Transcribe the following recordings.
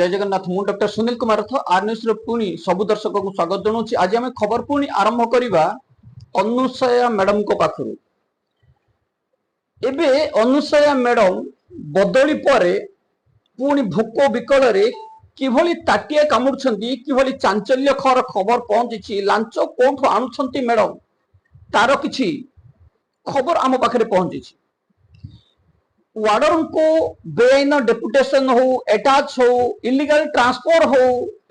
जय जगन्नाथ मु डॉक्टर सुनील कुमार रथ R news रे पुणी सब दर्शक को स्वागत जनाऊँ। आज आम खबर पुणी आरंभ करवा अनुसया मैडम को पाखरु। एबे अनुसया मैडम बदली परे पुणी भोक विकल रे किभली ताटिया कामुड़छंती किभली चांचल्यकर खबर पहुंची लांच कोठु आणुछंती मैडम तार किछि खबर आम पाखरे पहुंची। वार्डन को बेआईन डेपुटेशन हो अटैच हो इलीगल ट्रांसफर हो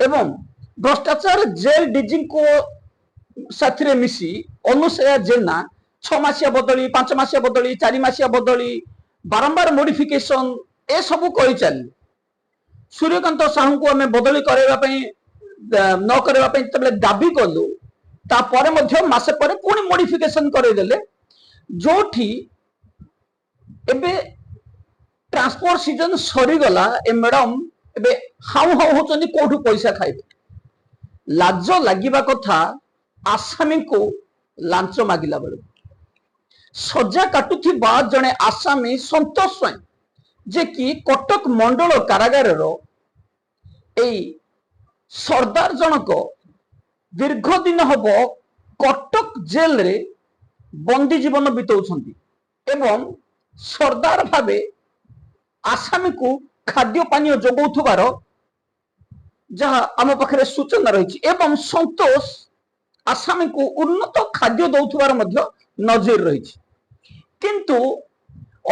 एवं भ्रष्टाचार जेल डीजी को साथी मिसी अनुसया जेना 6 मासिया बदली 5 मासिया बदली 4 मासिया बदली बारंबार मॉडिफिकेशन ए सब कही चली। सूर्यकांत साहू को आम बदली न करने दाबी कलु तापर मसे पर पुणी मॉडिफिकेशन करदेले जो एबे ट्रांसपोर्ट सीजन सरीगला ए मैडम एबे हाउ हाउ होचंदी कोठु पैसा खाइबे। लाज लागिबा कथा आसामी को लांच मागिला बेले सजा काटुथिबा जने आसामी संतोष स्वयं जे कि कटक मंडल कारागार रो एई सरदार जनक दीर्घ दिन हबो कटक जेल रे बंदी जीवन बितौछंती एवं सरदार भावे आसामी को खाद्य पानी जोगौथुबार जहाँ आम पाखे सूचना रही एवं संतोष आसामी को उन्नत खाद्य दौथुबार मध्य नजर रही। किंतु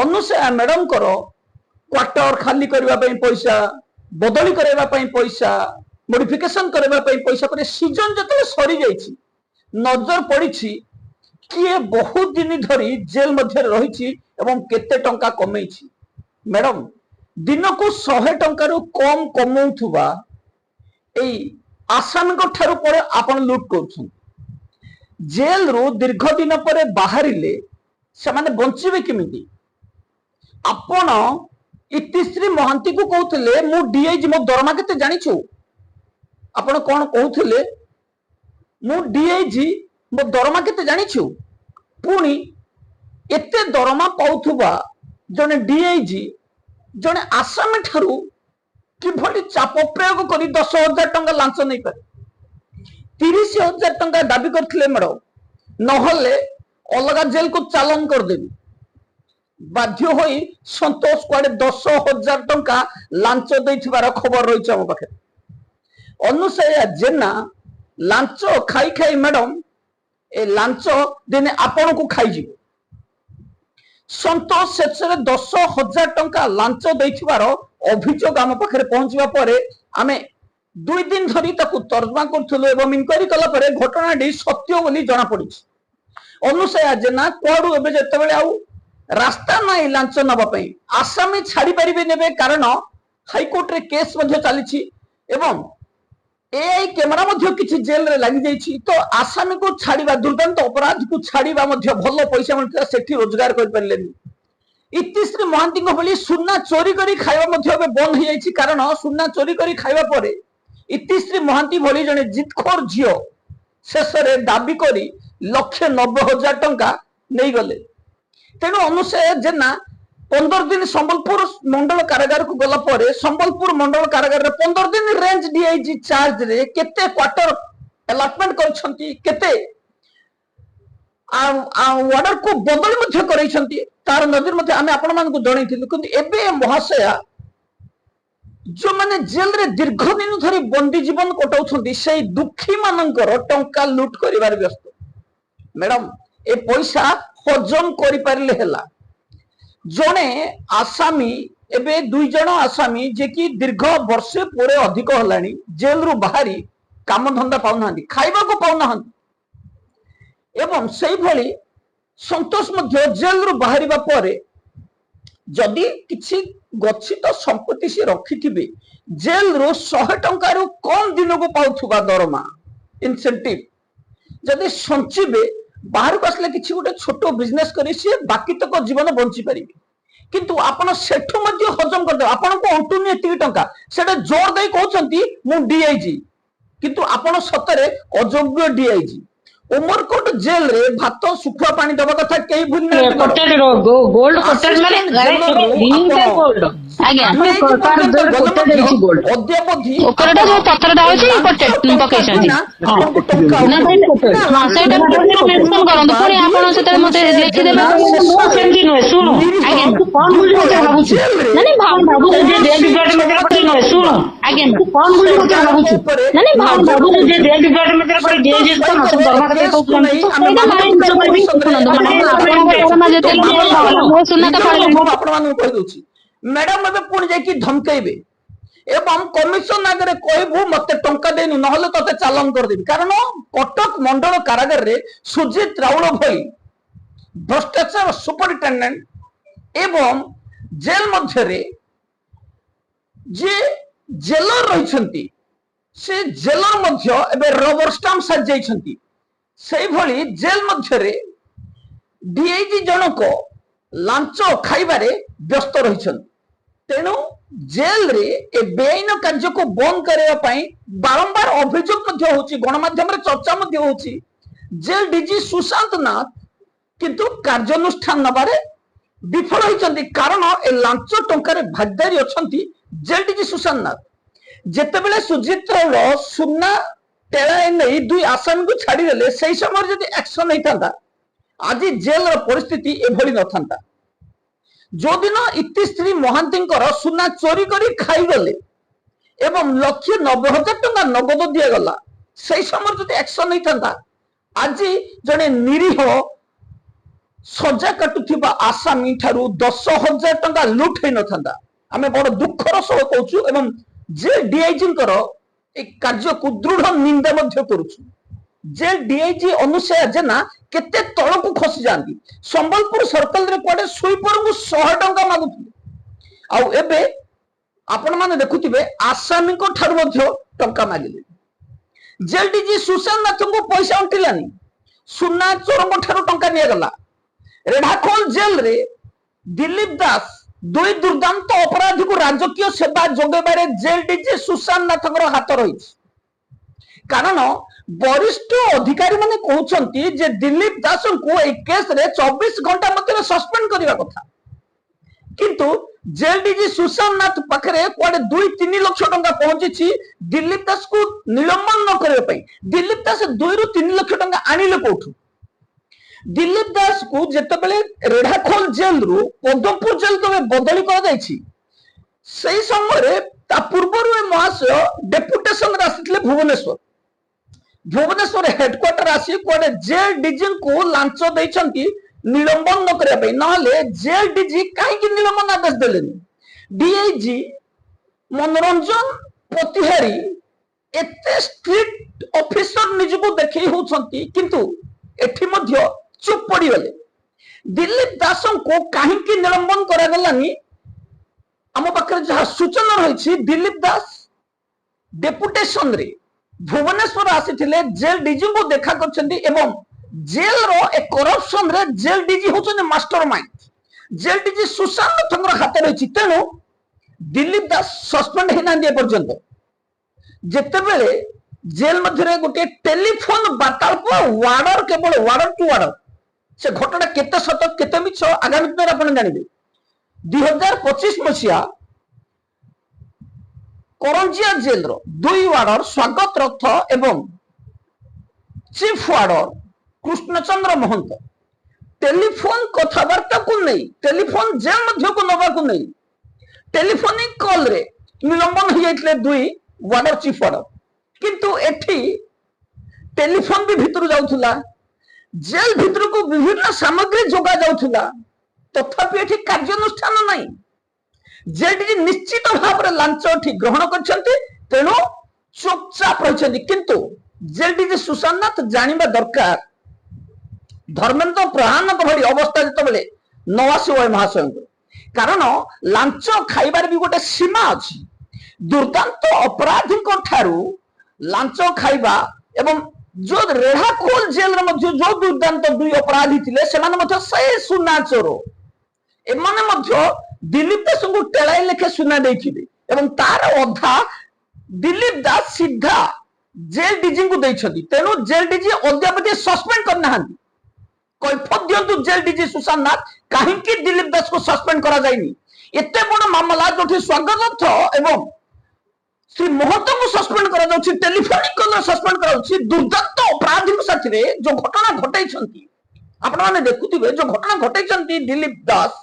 अनुसया मैडम क्वार्टर खाली करने पैसा बदली करने पैसा मॉडिफिकेशन करने पैसा पर सीजन जो सरी जाइए नजर पड़ी किए बहुत दिन धरी जेल मध्य रही एवं केते टंका कमई मैडम दिन को 100 टंका कम कमौथुबा आसामी ठारू पर आपण लुट कर जेल रु दीर्घ दिन पर बाहर से माने बंचिबे किमिति। आपण इतिश्री महांती को कहते मु डीआईजी मो दरमा केते जानिछु आपण कोन कहते मु डीआईजी मो दरमा केते जानिछु पुणी एते दरमा पाउथुबा जने डीआईजी जने आसामी ठारू किभली चाप प्रयोग करी 10,000 टंका लांच नहीं पारे 30,000 टंका दाबी करथिले मैडम नहले अलगा जेल को चालान कर देबी बाध्य होई संतोष कुआडे 10,000 टंका लांच दैथिबार खबर रही हम पाखे। अनुसया जेना लांच खाई खाई मैडम ए लांच दिने आपण को खाई जीव संतोष शेष 10,000 टंका लांच दैथिबार अभियोग आम पाखे पहुंचवा परे आमे 2 दिन धरी ताकू तर्जमा करथुलु एवं इंक्वायरी कला परे घटनाटी सत्य बोली जना पड़ी। अनुसया जेना कोडू एबे जतबेले आउ रास्ता नाही लांच नबा पई आसामी छाड़ी परिबे नेबे कारण हाईकोर्ट रे केस मध्ये चलीछि एवं एआई कैमरा मध्ये किछि जेल रे लागि जाइछि तो आसामी को छाड़ीबा दुर्दांत अपराध को छाड़ीबा मध्ये भलो पैसा मिलता सेठी रोजगार कर परलेनी। इतिश्री महांती को भली सुना चोरी करी खाइबा मध्ये अबे बंद हो जाइछि कारण सुना चोरी करी खाइबा परे इतिश्री महांती भली जने जितखोर झियो शेष रे दाबी करी 1,90,000 टंका नहीं गले। तेणु अनुसया जेना 15 दिन संबलपुर मंडल कारागार को गला परे संबलपुर मंडल कारागार रे 15 दिन रेंज डीआईजी चार्ज रे केते क्वार्टर अलॉटमेंट करछंती केते वार्डर को बदली मध्ये करैछंती तार नजर मध्ये आमे आपण मान को जणैथिलु। किंतु एबे महाशया जो माने जेल रे दीर्घ दिन धरी बंदी जीवन कटाउछंती सेई दुखी मानकर टंका लूट करिवार व्यस्त मैडम ए पैसा हजम करि पारले हेला। जने आसामी एबे 2 जण आसामी जे कि दीर्घ वर्षे पूरे अधिक हलानी जेल रु बाहरी काम धंदा पाउनाहांती खाइबा को पाउनाहांती एवं सेई भली संतोष मध्य जेल रु बाहरिबा परे जदि किछि गच्छित संपत्ति से रखिथिबे जेल रु 100 टंका रु कम दिन को पाउथुबा दरमा इंसेंटिव जदि संचिबे बाहर को आसले किछि गोटे छोटो बिजनेस करी से बाकी तक जीवन बंची पारिबे। किंतु आपण सेठु मध्ये हजम कर दे आपण को अंटुनी एति टंका सेटा जोर दे कहउछंती मु डीआईजी किंतु आपण सतरे अयोग्य डीआईजी उमरकोट जेल रे भात सुखुआ पानी दबा कथा कई भूल गोल्ड कोटेड माने ଆଜ୍ଞା ସରକାର ଯୋଉ କୋଟା ଦେଇଛି ଗୋଲ୍ଡ ଅଦ୍ୟାବଧି ଉପରଟା ଯୋଉ ପତ୍ରଟା ହଉଛି ପକେଇଛନ୍ତି ନା ସେଇଟା ମେନସନ କରନ୍ତୁ ପୁଣି ଆପଣ ସେଥିରେ ମତେ ଲେଖିଦେବେ ସେମିତି ନୁହେଁ ଶୁଣୁ ଆଜ୍ଞା ତୁ କଣ ବୁଝି ମତେ ଭାବୁଛୁ ନାଇଁ ଭାବୁଛୁ ଯେ ଜେଲ୍ ଡିପାର୍ଟମେଣ୍ଟରେ ପକେଇ ନୁହେଁ ଶୁଣୁ ଆଜ୍ଞା ତୁ କଣ ବୁଝି ମତେ ଭାବୁଛୁ ନାଇଁ ଭାବୁଛୁ ଯେ ଜେଲ୍ ଡିପାର୍ଟମେଣ୍ଟରେ ପକେଇ ଡିଆଇଜି ତ ମାସକୁ ଦରମା କେତେ କହୁଛନ୍ତି ତ ସେଇଟା ମାନିବାକୁ କରିବି ଶୁଣନ୍ତୁ ଆପଣଙ୍କ ଦରମା ଯେତେବେଳେ ମୋ ସୁନା ତ ପାଇଲେନି ଆପଣମାନଙ୍କୁ କହିଦଉଛି ମ୍ୟାଡାମ ଏବେ ପୁଣି ଯାଇକି ଧମକେଇବେ ଏବଂ କମିଶନ ଆଗରେ କହିବୁ ମତେ ଟଙ୍କା ଦେଇନୁ ନହେଲେ ତତେ ଚାଲାଣ କରିଦେବି କାରଣ କଟକ ମଣ୍ଡଳ କାରାଗାରରେ ସୁଜିତ ରାଉଳ ଭଳି ଭ୍ରଷ୍ଟାଚାର ସୁପରିଟେଣ୍ଡେଣ୍ଟ ଏବଂ ଜେଲ ମଧ୍ୟରେ ଯେ ଜେଲର ରହିଛନ୍ତି ସେ ଜେଲର ମଧ୍ୟ ଏବେ ରବର ଷ୍ଟାମ୍ପ ସାଜିଯାଇଛନ୍ତି ସେଇଭଳି ଜେଲ ମଧ୍ୟରେ ଡିଆଇଜି ଜଣକ ଲାଞ୍ଚ ଖାଇବାରେ ବ୍ୟସ୍ତ ରହିଛନ୍ତି ତେଣୁ ଜେଲରେ ଏ ବେଆଇନ କାର୍ଯ୍ୟକୁ ବନ୍ଦ କରିବା ପାଇଁ ବାରମ୍ବାର ଅଭିଯୋଗ ମଧ୍ୟ ହଉଛି ଗଣମାଧ୍ୟମରେ ଚର୍ଚ୍ଚା ମଧ୍ୟ ହଉଛି ଜେଲ ଡିଜି ସୁଶାନ୍ତ ନାଥ କିନ୍ତୁ କାର୍ଯ୍ୟାନୁଷ୍ଠାନ ନେବାରେ ବିଫଳ ହୋଇଛନ୍ତି କାରଣ ଏ ଲାଞ୍ଚ ଟଙ୍କାରେ ଭାଗିଦାରୀ ଅଛନ୍ତି ଜେଲ ଡିଜି ସୁଶାନ୍ତ ନାଥ ଯେତେବେଳେ ସୁଜିତ ରାଉଳ ସୁନା ଟେଳାଏ ନେଇ ଦୁଇ ଆସାମୀକୁ ଛାଡିଦେଲେ ସେହି ସମୟରେ ଯଦି ଆକ୍ସନ ହେଇଥାନ୍ତା ଆଜି ଜେଲର ପରିସ୍ଥିତି ଏଭଳି ନଥାନ୍ତା ଯୋଉଦିନ ଇତିଶ୍ରୀ ମହାନ୍ତିଙ୍କର ସୁନା ଚୋରି କରି ଖାଇଗଲେ ଏବଂ 1,90,000 ଟଙ୍କା ନଗଦ ଦିଆଗଲା ସେହି ସମୟରେ ଯଦି ଆକ୍ସନ ହେଇଥାନ୍ତା ଆଜି ଜଣେ ନିରୀହ ସଜା କାଟୁଥିବା ଆସାମୀ ଠାରୁ 10,000 ଟଙ୍କା ଲୁଟ ହେଇନଥାନ୍ତା ଆମେ ବଡ ଦୁଃଖର ସହ କହୁଛୁ ଏବଂ ଜେଲ ଡିଆଇଜିଙ୍କର ଏ କାର୍ଯ୍ୟକୁ ଦୃଢ ନିନ୍ଦା ମଧ୍ୟ କରୁଛୁ ଜେଲ ଡିଆଇଜି ଅନୁସୟା ଜେନା କେତେ ତଳକୁ ଖସି ଯାଆନ୍ତି ସମ୍ବଲପୁର ସର୍କଲରେ କୁଆଡେ ସୁଇପରଙ୍କୁ 100 ଟଙ୍କା ମାଗୁଥିଲେ ଆଉ ଏବେ ଆପଣ ମାନେ ଦେଖୁଥିବେ ଆସାମୀଙ୍କ ଠାରୁ ମଧ୍ୟ ଟଙ୍କା ମାଗିଲେ ଜେଲ ଡିଜି ସୁଶାନ୍ତ ନାଥଙ୍କୁ ପଇସା ଅଣ୍ଟିଲାନି ସୁନା ଚୋରଙ୍କ ଠାରୁ ଟଙ୍କା ନିଆଗଲା ରେଢାଖୋଲ ଜେଲରେ ଦିଲ୍ଲୀପ ଦାସ ଦୁଇ ଦୁର୍ଦାନ୍ତ ଅପରାଧୀକୁ ରାଜକୀୟ ସେବା ଯୋଗାଇବାରେ ଜେଲ ଡିଜି ସୁଶାନ୍ତ ନାଥଙ୍କର ହାତ ରହିଛି କାରଣ ବରିଷ୍ଠ ଅଧିକାରୀ ମାନେ କହୁଛନ୍ତି ଯେ ଦିଲ୍ଲୀପ ଦାସଙ୍କୁ ଏହି କେସରେ 24 ଘଣ୍ଟା ମଧ୍ୟରେ ସସ୍ପେଣ୍ଡ କରିବା କଥା କିନ୍ତୁ ଜେଲ ଡିଜି ସୁଶାନ୍ତ ନାଥ ପାଖରେ କୁଆଡେ 2-3 ଲକ୍ଷ ଟଙ୍କା ପହଞ୍ଚିଛି ଦିଲ୍ଲୀପ ଦାସକୁ ନିଲମ୍ବନ ନ କରିବା ପାଇଁ ଦିଲ୍ଲୀପ ଦାସ 2ରୁ 3 ଲକ୍ଷ ଟଙ୍କା ଆଣିଲେ କୋଉଠୁ ଦିଲ୍ଲୀପ ଦାସକୁ ଯେତେବେଳେ ରେଢାଖୋଲ ଜେଲରୁ ପଦମପୁର ଜେଲକୁ ବଦଳି କରାଯାଇଛି ସେହି ସମୟରେ ତା ପୂର୍ବରୁ ଏ ମହାଶୟ ଡେପୁଟେସନରେ ଆସିଥିଲେ ଭୁବନେଶ୍ୱର ହେଡକ୍ୱାର୍ଟର ଆସି କୁଆଡେ ଜେଲ ଡିଜିଙ୍କୁ ଲାଞ୍ଚ ଦେଇଛନ୍ତି ନିଲମ୍ବନ ନ କରିବା ପାଇଁ ନହେଲେ ଜେଲ ଡିଜି କାହିଁକି ନିଲମ୍ବନ ଆଦେଶ ଦେଲେନି ଡିଆଇଜି ମନୋରଞ୍ଜନ ପ୍ରତିହାରୀ ଏତେ ଷ୍ଟ୍ରିକ୍ଟ ଅଫିସର ନିଜକୁ ଦେଖେଇ ହଉଛନ୍ତି କିନ୍ତୁ ଏଠି ମଧ୍ୟ ଚୁପ ପଡିଗଲେ ଦିଲ୍ଲୀପ ଦାସଙ୍କୁ କାହିଁକି ନିଲମ୍ବନ କରାଗଲାନି ଆମ ପାଖରେ ଯାହା ସୂଚନା ରହିଛି ଦିଲ୍ଲୀପ ଦାସ ଡେପୁଟେସନରେ ଭୁବନେଶ୍ୱର ଆସିଥିଲେ ଜେଲ ଡିଜିଙ୍କୁ ଦେଖା କରିଛନ୍ତି ଏବଂ ଜେଲର ଏ କରପସନରେ ଜେଲ ଡିଜି ହଉଛନ୍ତି master mind jail DG Sushant ନାଥଙ୍କର ହାତ ରହିଛି ତେଣୁ ଦିଲ୍ଲୀପ ଦାସ ସସ୍ପେଣ୍ଡ ହେଇନାହାନ୍ତି ଏପର୍ଯ୍ୟନ୍ତ ଯେତେବେଳେ ଜେଲ ମଧ୍ୟରେ ଗୋଟିଏ ଟେଲିଫୋନ ବାର୍ତ୍ତାଳାପ ୱାର୍ଡର କେବଳ ୱାର୍ଡର ଟୁ ୱାର୍ଡର ସେ ଘଟଣା କେତେ ସତ କେତେ ମିଛ ଆଗାମୀ ଦିନରେ ଆପଣ ଜାଣିବେ 2025 ମସିହା କରଞ୍ଜିଆ ଜେଲର 2 ୱାର୍ଡର ସ୍ୱାଗତ ରଥ ଏବଂ ଚିଫ ୱାର୍ଡର କୃଷ୍ଣଚନ୍ଦ୍ର ମହନ୍ତ ଟେଲିଫୋନ କଥାବାର୍ତ୍ତାକୁ ନେଇ ଟେଲିଫୋନ ଜେଲ ମଧ୍ୟକୁ ନେବାକୁ ନେଇ ଟେଲିଫୋନିକ କଲରେ ନିଲମ୍ବନ ହୋଇଯାଇଥିଲେ 2 ୱାର୍ଡର ଚିଫ ୱାର୍ଡର କିନ୍ତୁ ଏଠି ଟେଲିଫୋନ ବି ଭିତରୁ ଯାଉଥିଲା ଜେଲ ଭିତରକୁ ବିଭିନ୍ନ ସାମଗ୍ରୀ ଯୋଗା ଯାଉଥିଲା ତଥାପି ଏଠି କାର୍ଯ୍ୟାନୁଷ୍ଠାନ ନାହିଁ ଜେଡିଜି ନିଶ୍ଚିତ ଭାବରେ ଲାଞ୍ଚ ଏଠି ଗ୍ରହଣ କରିଛନ୍ତି ତେଣୁ ଚୁପଚାପ ରହିଛନ୍ତି କିନ୍ତୁ ଜେଡିଜି ସୁଶାନ୍ତ ନାଥ ଜାଣିବା ଦରକାର ଧର୍ମେନ୍ଦ୍ର ପ୍ରଧାନଙ୍କ ଭଳି ଅବସ୍ଥା ଯେତେବେଳେ ନ ଆସିବ ଏ ମହାଶୟଙ୍କୁ କାରଣ ଲାଞ୍ଚ ଖାଇବାରେ ବି ଗୋଟେ ସୀମା ଅଛି ଦୁର୍ଦାନ୍ତ ଅପରାଧୀଙ୍କ ଠାରୁ ଲାଞ୍ଚ ଖାଇବା ଏବଂ ଯୋଉ ରେଢାଖୋଲ ଜେଲରେ ମଧ୍ୟ ଯୋଉ ଦୁର୍ଦାନ୍ତ 2 ଅପରାଧୀ ଥିଲେ ସେମାନେ ମଧ୍ୟ ସେ ସୁନା ଚୋର ଏମାନେ ମଧ୍ୟ ଦିଲ୍ଲୀପ ଦାସଙ୍କୁ ଟେଳାଏ ଲେଖେ ସୁନା ଦେଇଥିବେ ଏବଂ ତାର ଅଧା ଦିଲ୍ଲୀପ ଦାସ ସିଧା ଜେଲ ଡିଜିଙ୍କୁ ଦେଇଛନ୍ତି ତେଣୁ ଜେଲ ଡିଜି ଅଦ୍ୟାବଧି ସସ୍ପେଣ୍ଡ କରିନାହାନ୍ତି কৈଫତ ଦିଅନ୍ତୁ ଜେଲ ଡିଜି ସୁଶାନ୍ତ ନାଥ କାହିଁକି ଦିଲ୍ଲୀପ ଦାସକୁ ସସ୍ପେଣ୍ଡ କରାଯାଇନି एते बड़ मामला जो स्वागत एवं श्री महंत को सस्पेंड करा जाउछि, टेलीफोनिक कॉल सस्पेंड करा जाउछि, दुर्दांत अपराधी साथी रे जो घटना घटाइछंती आपण माने देखुथिबे, जो घटना घटाइछंती दिलीप दास,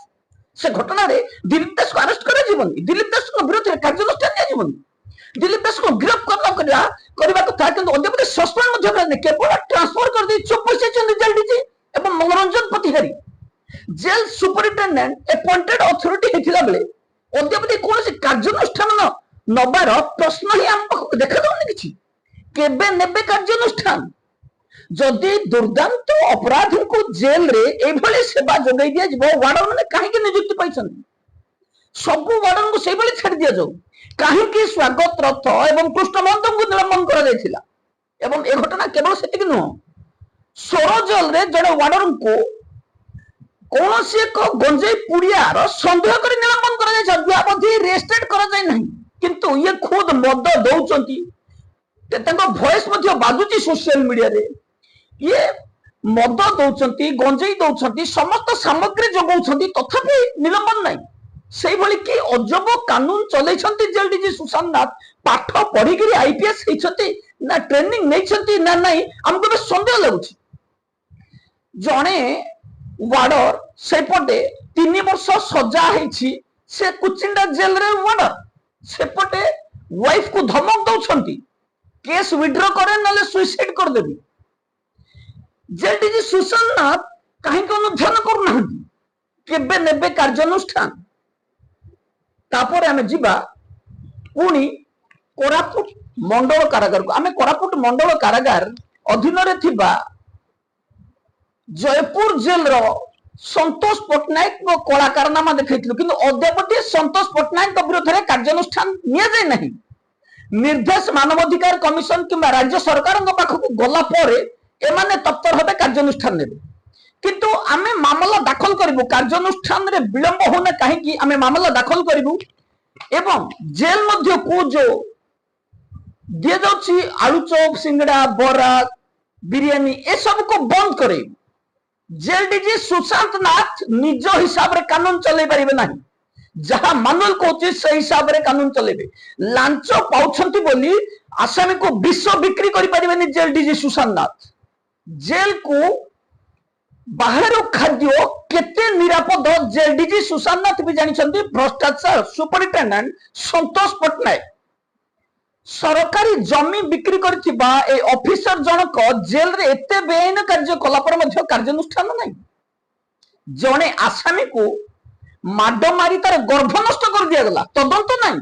से घटना रे दिलीप दास को अरेस्ट करा जीवनी, दिलीप दास को विरोध रे कार्यानुष्ठान निया जीवनी, दिलीप दास को गिरफ्त करबा कथा किंतु अध्यक्ष सस्पेंड मध्य करने केवल ट्रांसफर कर दी चुप बसै छंदी जेल डीजी एवं मनोरंजन Patihari jail superintendent appointed authority हेथिला बेले अध्यक्ष कोन से कार्यानुष्ठान नबार प्रश्न ही हम देखा जाउनी किछि, केबे नेबे कार्यानुष्ठान जदि दुर्दांत अपराधी को जेल रे एभली सेवा जोगाई दिया जिवो वार्डन ने काहे के नियुक्ति पाइछन, सब वार्डन को सेही भली छाड़ दिया जाऊ, काहे के स्वागत रथ एवं कृष्णमंत को निलंबन करा जायथिला एवं ए घटना केवल सेतिक नुह, सोरो जेल रे जड़े वार्डन को कौन से एक गंजेई पुड़ियार संदेह कर निलंबन करा जाय छ, अवधि रेस्टेड करा जाय नहीं, किंतु ये खुद मद दौचंती, तांको वॉइस मध्ये बाजुची सोशल मीडिया रे, ये मद दौचंती, गंजेई दौचंती, समस्त सामग्री जगौचंती, तथापि निलंबन नहीं। सेही भली कि अजब कानून चलैछंती जेल डीजी सुशांत नाथ, पाठ पढ़ी करी आईपीएस हेछंती ना ट्रेनिंग नैछंती ना नहीं, हमको बे संदेह लागुछि। जणे वार्डर सेपटे 3 वर्ष सजा हेछि, से कुचिंडा जेल रे वार्डर सेपटे वाइफ को धमक दौछंती, केस विड्रॉ करे नले सुइसाइड कर देबी। जेल डीजी सुशांत नाथ काहे को अनुध्यान करूनाहंती, केबे नेबे कार्यानुष्ठान। तापर आमे जिबा पुणी कोरापुट मंडल कारागार को, आमे कोरापुट मंडल कारागार अधीन रे थिबा जयपुर जेल रो संतोष पटनायक को कलाकारनामा देखैथिलु, किंतु अद्यापति संतोष पटनायक विरोध रे कार्यानुष्ठान निया जाय नहीं। निर्देश मानवाधिकार कमिशन किंबा राज्य सरकार पाखक गला परे एमाने तत्पर होबे कार्यानुष्ठान नेबे, किंतु आमे मामला दाखल करिवु, कार्यानुष्ठान रे विलंब होना काहे कि आमे मामला दाखल करिवु एवं जेल मध्य को जो दिया जाउछि आलू चॉप, सिंगड़ा, बरा, बिरयानी ए सब को बंद करे। जेल डीजी सुशांत नाथ निज हिसाब रे कानून चलै परिबे नाही, जहां मानुअल कोची से हिसाब रे कानून चलेबे। लांच पाउछंती बोली आसामी को विश्व बिक्री करि परिबेनी जेल डीजी सुशांत नाथ। जेल को बाहर खाद्य केते निरापद जेल डीजी सुशांत नाथ भी जानिछंती। भ्रष्टाचार सुपरिटेंडेंट संतोष पटनायक सरकारी जमी बिक्री करथिबा ए ऑफिसर जनक जेल रे एते बेआईन कार्य कला पर मध्य कार्यानुष्ठान नहीं। जणे आसामी को माड मारी तार गर्भ नष्ट कर दिया गला, तदंत नहीं।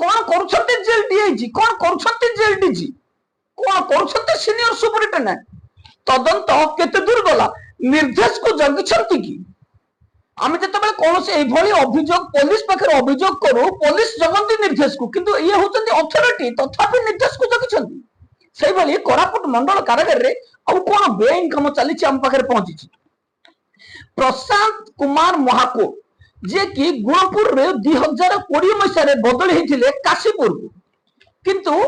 कौन करूछंती जेल डीआईजी, कौन करूछंती जेल डीजी, कौन करूछंती सीनियर सुपरिटेंडेंट, तदंत केते दूर गला, निर्देश को जगिछंती कि आमे जतबेले कोनोसे एभली अभियोग पुलिस पाखर अभियोग करू, पुलिस जगंती निर्देश को, किंतु ये होचंती अथॉरिटी, तथापि निर्देश को जगिछंती। सेही भली कोरापुट मंडल कारागार रे अब कोन बेआईन काम चली हम पाखर पहुंची। प्रशांत कुमार महाको जे कि गुणपुर रे 2020 मसीह बदली होते काशीपुर को, किंतु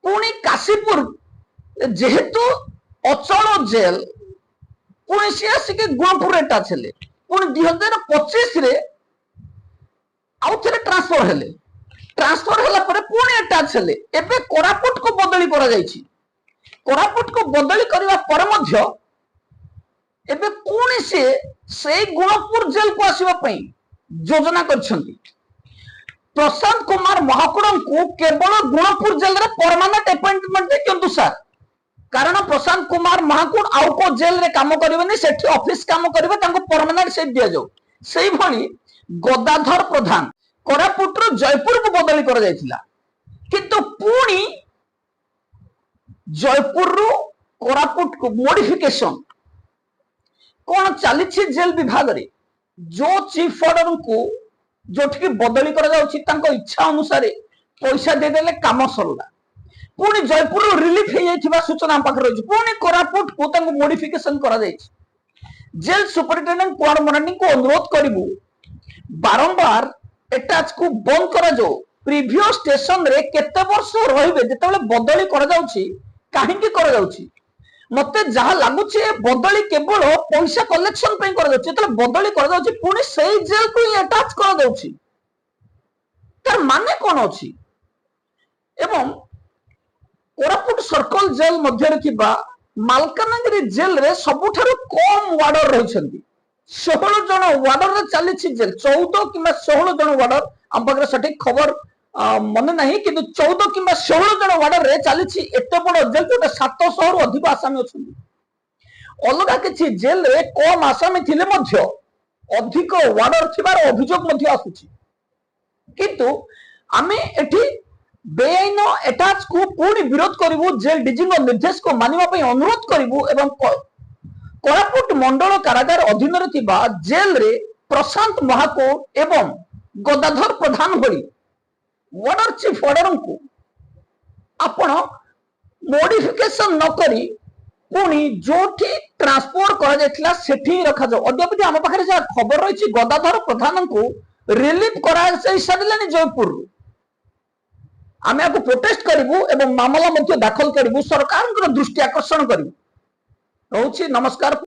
पुणी काशीपुर जेहेतु अचल जेल पुणी सी आसिक गुणपुर रे टाछले, पुणी 2025 रे आउ थे ट्रांसफर हेले, ट्रांसफर होला परे पुणी एटा छले, एबे कोरापुट को बदली करा जायछि। कोरापुट को बदली करबा पर मध्य एबे पुणी से गुणपुर जेल को आसीबा पई योजना करछंती। प्रशांत कुमार महाकुड़ को केवल गुणपुर जेल रे परमानेंट अपॉइंटमेंट देखंतु सर, कारण प्रशांत कुमार महाकुड़ आउ को जेल रे काम करबेनी, सेठी ऑफिस काम करबे, तांको परमानेंट सेट दिया जाऊ। सेही भली गदाधर प्रधान कोरापुट रो जयपुर को बदली कर जायतिला, किंतु पुणी जयपुर रो कोरापुट को मॉडिफिकेशन कौन चली जेल विभाग रे, जो चीफ वार्डन को जो बदली कर जाउछि इच्छा अनुसार पैसा दे देले काम सरला। पुणी जयपुर रिलीफ हो जाइथिबा सूचना हम पाखर रही, पुणी कोरापुट को तांको मॉडिफिकेशन करा जाइछि। जेल सुपरिटेंडेंट कुमार मरानी को अनुरोध करिवु बारंबार एटाच को बंद करा जाओ। प्रीवियस स्टेशन रे केते वर्ष रहिबे जेतेबेले बदली करा जाउछि, काहेकि करा जाउछि, मते जहा लागुचे बदली केवल पैसा कलेक्शन पे कर दउची त बदली कर दउची पुनी सेही जेल को ही अटैच कर दउची तार माने कोन अछि एवं कोरापुट सर्कल जेल मध्य थिबा मालकानगिरी जेल रे सबुठारु कम वार्डर रहिसंती 16 जन वार्डर रे चली जेल 14 किंबा 16 जन वार्डर हम पाखरे सठिक खबर मन नहीं किंतु 14 किंबा 16 जन वार्डर रे चली एते बड़ जेल जोटे 700 रु अधिक आसामी अछंती अलगा किछि जेल रे कम आसामी थिले मध्य अधिक वार्डर थिबार अभियोग मध्य आसुछि किंतु आमे एठी बेआईन अटैच को पुणी विरोध करिवु जेल डीजी निर्देश को मानिबा पई अनुरोध करिवु एवं कोरापुट मंडल कारागार अधीन रे थिबा जेल रे प्रशांत महाकोट एवं गदाधर प्रधान भली वार्डर चीफ वार्डर को आपण मॉडिफिकेशन न करी पुणी जोठी ट्रांसफर करा जायतिला सेठी रखा जाओ अद्यापि हम पाखरे जा खबर रहिछि गदाधर प्रधान को रिलीफ करा जाय सारिलानी जयपुर आमे आपको प्रोटेस्ट करिवु एवं मामला मध्य दाखल करिवु सरकार दृष्टि आकर्षण करिवु रहउछि नमस्कार।